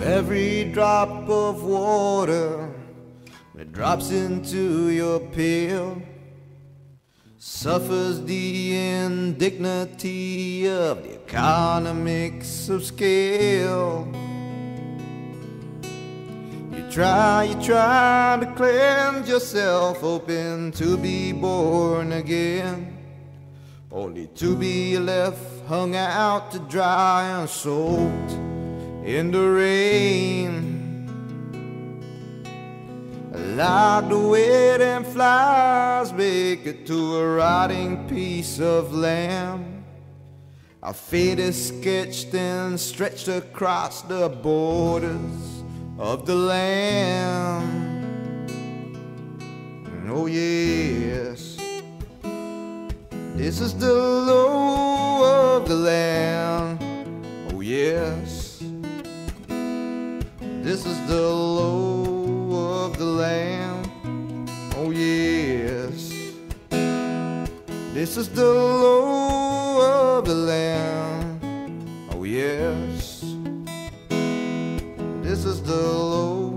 every drop of water that drops into your pail suffers the indignity of the economics of scale. You try to cleanse yourself, hoping to be born again, only to be left hung out to dry and soaked in the rain. Like the waiting flies make it to a rotting piece of land, our fate is sketched and stretched across the borders of the land. Oh yes, this is the law of the land. Oh yes, this is the law of the land. Oh yes, this is the law of the land. Oh yes, this is the law.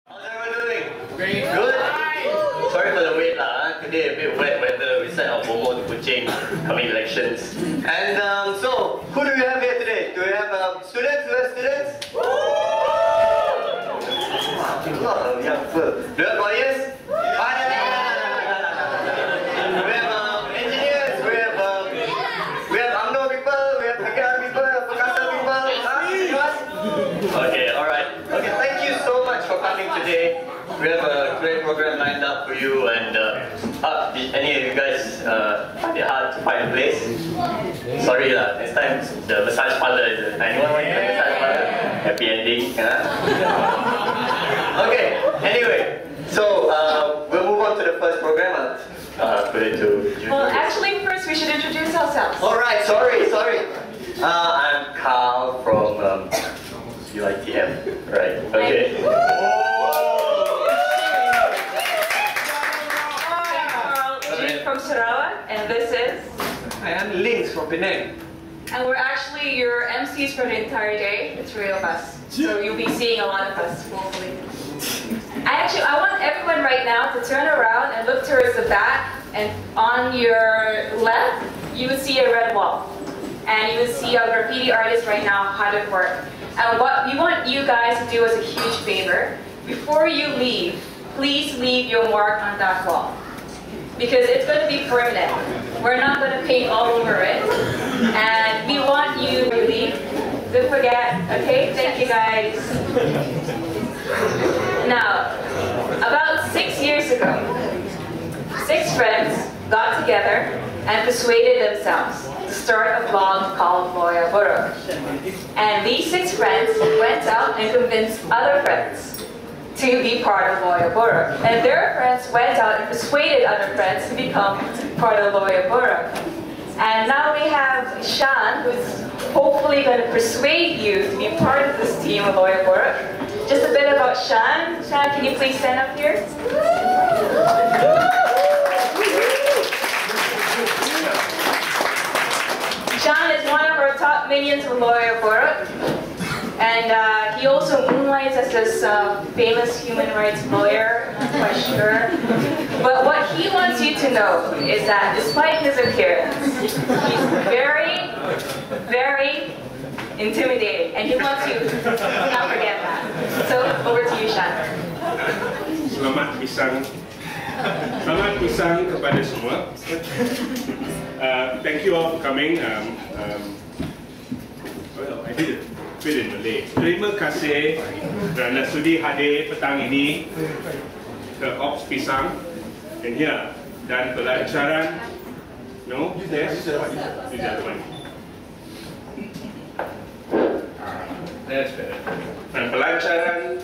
How's everyone doing? Very good. Sorry for the wait lah. Today a bit wet weather. We set our FOMO to Kuching coming elections. And so, who do we have here today? Do we have students? Do we have students? A lot of young people. Do we have lawyers? We have engineers. We have UMNO people. We have P.I.S.A.N.G people. P.I.S.A.N.G people. Anyone? Okay, alright. Okay, thank you so much for coming today. We have a great program lined up for you, and did any of you guys find it hard to find a place? Sorry lah, next time the massage parlor is anyone want to the massage parlor? Happy ending, Okay, anyway, so we'll move on to the first program. I'll put it to you. Well, actually first we should introduce ourselves. Alright, sorry. I'm Carl from UITM, right? Okay. From Sarawak, and this is... I am Links from Penang. And we're actually your MCs for the entire day. It's 3 of us. So you'll be seeing a lot of us, hopefully. I want everyone right now to turn around and look towards the back, and on your left, you will see a red wall. And you will see our graffiti artist right now hard at work. And what we want you guys to do is a huge favor. Before you leave, please leave your mark on that wall, because it's going to be permanent. We're not going to paint all over it. And we want you to leave. Don't forget, okay? Thank you guys. Now, about 6 years ago, 6 friends got together and persuaded themselves to start a blog called LoyarBurok. And these 6 friends went out and convinced other friends to be part of LoyarBurok. And their friends went out and persuaded other friends to become part of LoyarBurok. And now we have P.I.S.A.N.G, who's hopefully going to persuade you to be part of this team of LoyarBurok. Just a bit about P.I.S.A.N.G. P.I.S.A.N.G, can you please stand up here? P.I.S.A.N.G is one of our top minions of LoyarBurok. And he also moonlights as this famous human rights lawyer, I'm not quite sure. But what he wants you to know is that despite his appearance, he's very, very intimidating. And he wants you to not forget that. So, over to you, P.I.S.A.N.G. Selamat P.I.S.A.N.G kepada semua. Thank you all for coming. Well, I did it. In Malay. Terima kasih kerana sudi hadir petang ini ke Ops P.I.S.A.N.G. And here, dan pelancaran. No? Yes? Use the other one. That's better. Dan pelancaran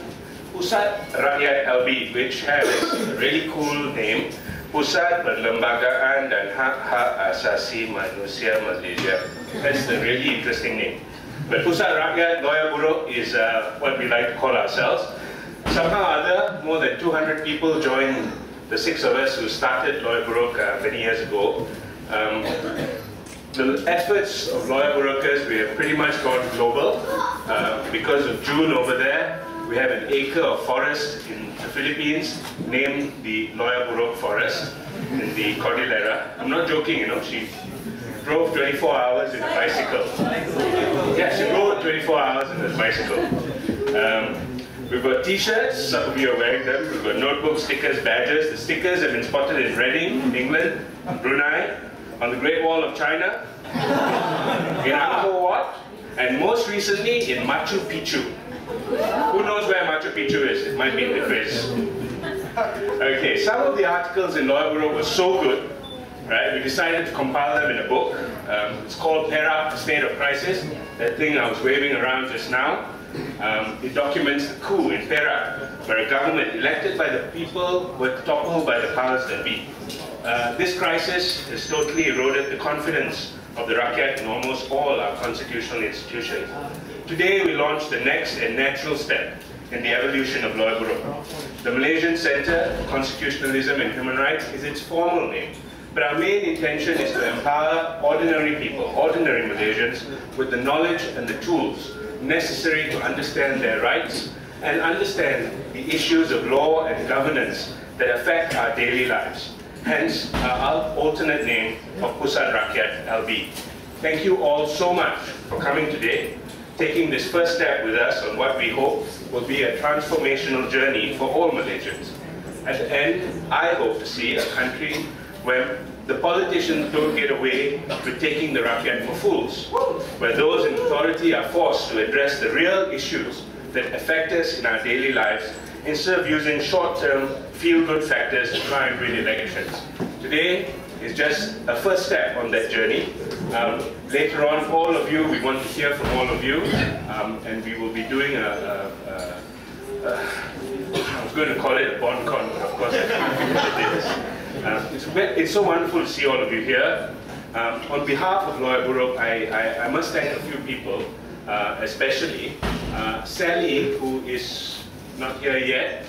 Pusat Rakyat LB, which has a really cool name. Pusat Perlembagaan dan Hak-Hak Asasi Manusia Malaysia. That's a really interesting name. But Pusat Rakyat LoyarBurok is what we like to call ourselves. Somehow or other, more than 200 people joined the 6 of us who started LoyarBurok many years ago. The efforts of LoyarBurokers, we have pretty much gone global. Because of June over there, we have an acre of forest in the Philippines named the LoyarBurok Forest in the Cordillera. I'm not joking, you know, she drove 24 hours in a bicycle. Yeah, she rode 24 hours in a bicycle. We've got t-shirts, some of you are wearing them. We've got notebooks, stickers, badges. The stickers have been spotted in Reading, England, Brunei, on the Great Wall of China, in Angkor Wat, and most recently in Machu Picchu. Who knows where Machu Picchu is? It might be in the quiz. Okay, some of the articles in LoyarBurok were so good, right? We decided to compile them in a book. It's called P.I.S.A.N.G, The State of Crisis. That thing I was waving around just now. It documents the coup in P.I.S.A.N.G, where a government elected by the people was toppled by the powers that be. This crisis has totally eroded the confidence of the Rakyat in almost all our constitutional institutions. Today we launched the next and natural step in the evolution of LoyarBurok. The Malaysian Centre for Constitutionalism and Human Rights is its formal name, but our main intention is to empower ordinary people, ordinary Malaysians, with the knowledge and the tools necessary to understand their rights and understand the issues of law and governance that affect our daily lives. Hence, our alternate name of Pusat Rakyat LB. Thank you all so much for coming today, taking this first step with us on what we hope will be a transformational journey for all Malaysians. At the end, I hope to see a country where the politicians don't get away with taking the Rakyat for fools, where those in authority are forced to address the real issues that affect us in our daily lives instead of using short-term, feel-good factors to try and win elections. Today is just a first step on that journey. Later on, all of you, we want to hear from all of you, and we will be doing I was going to call it a bond con, but of course it's so wonderful to see all of you here. On behalf of LoyarBurok, I must thank a few people, especially Sally, who is not here yet.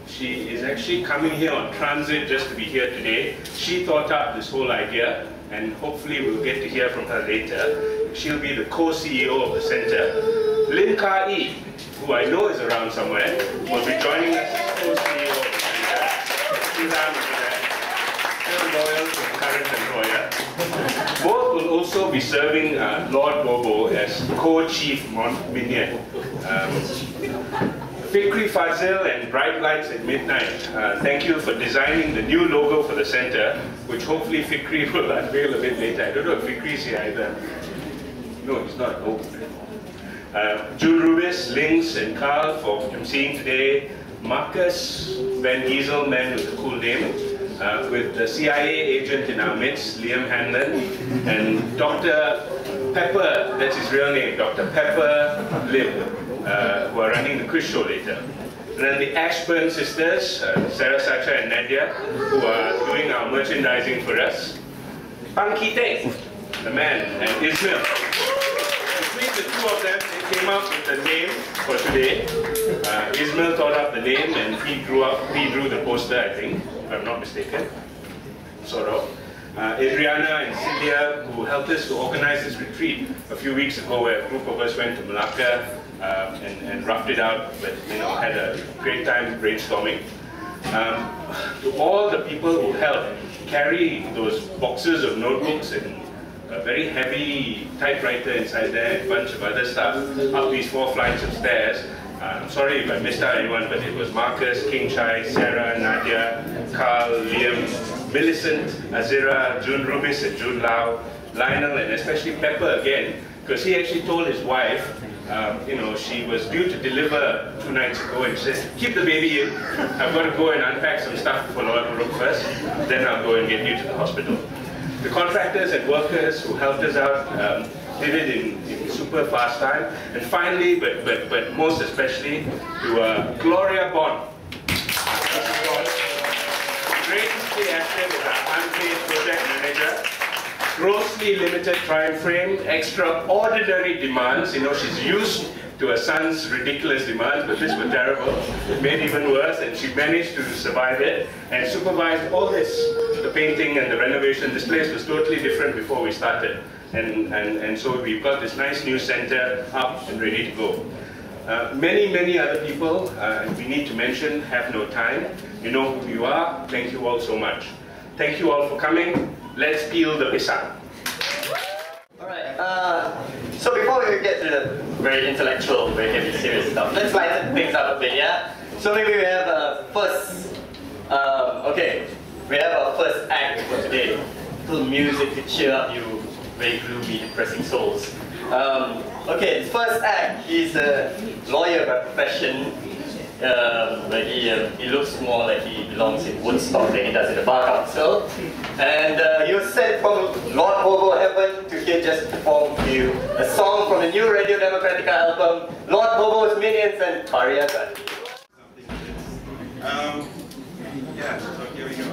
She is actually coming here on transit just to be here today. She thought up this whole idea, and hopefully we'll get to hear from her later. She'll be the co-CEO of the center. Lin Ka-ee, who I know is around somewhere, will be joining us as co-CEO of the center. She's still loyal to the current employer. Both will also be serving Lord Bobo as co-chief minion. Fikri Fazil and Bright Lights at Midnight, thank you for designing the new logo for the center, which hopefully Fikri will unveil a bit later. I don't know if Fikri is here either. No, he's not. Oh. June Rubis, Links, and Carl for emceeing today. Marcus Van Giesel, man with a cool name, with the CIA agent in our midst, Liam Hanlon, and Dr. Pepper, that's his real name, Dr. Pepper Lim. Who are running the quiz show later. And then the Ashburn sisters, Sarah, Sacha and Nadia, who are doing our merchandising for us. Punky Teng, the man, and Ismail. Between the two of them, they came up with the name for today. Ismail thought up the name and he drew the poster, I think, if I'm not mistaken. Sort of. Adriana and Cynthia, who helped us to organize this retreat a few weeks ago, where a group of us went to Malacca and roughed it out, but had a great time brainstorming. To all the people who helped carry those boxes of notebooks and a very heavy typewriter inside there, and a bunch of other stuff, up these 4 flights of stairs. I'm sorry if I missed out anyone, but it was Marcus, King Chai, Sarah, Nadia, Carl, Liam, Millicent, Azira, June Rubis and June Lau, Lionel, and especially Pepper again, because he actually told his wife, she was due to deliver 2 nights ago, and she said, keep the baby in, I've got to go and unpack some stuff for LoyarBurok first, then I'll go and get you to the hospital. The contractors and workers who helped us out did it in super fast time. And finally, but most especially, to Gloria Bond. Graciously acted as our unpaid project manager. Grossly limited time frame, extraordinary demands. She's used to her son's ridiculous demands, but this was terrible. It made it even worse, and she managed to survive it and supervised all this, the painting and the renovation. This place was totally different before we started. And so we've got this nice new center up and ready to go. Many other people, we need to mention, have no time. You know who you are. Thank you all so much. Thank you all for coming. Let's peel the P.I.S.A.N.G. Alright, so before we get to the very intellectual, very heavy, serious stuff, let's lighten things up a bit, yeah? So maybe we have we have our first act for today. A little music to cheer up you very gloomy, depressing souls. Okay, the first act, he's a lawyer by profession. But he looks more like he belongs in Woodstock than he does in the Bar Council. And he was sent from Lord Bobo Heaven to here just to perform for you a song from the new Radio Democratica album, Lord Bobo's Minions and Pariasan. Yeah, so here we go.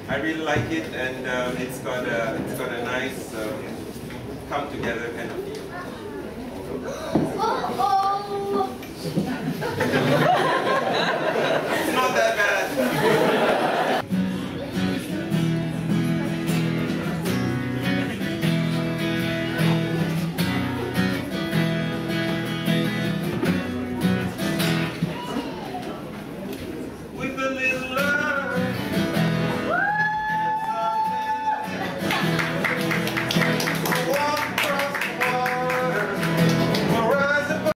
I really like it, and it's got a nice come together kind of feel.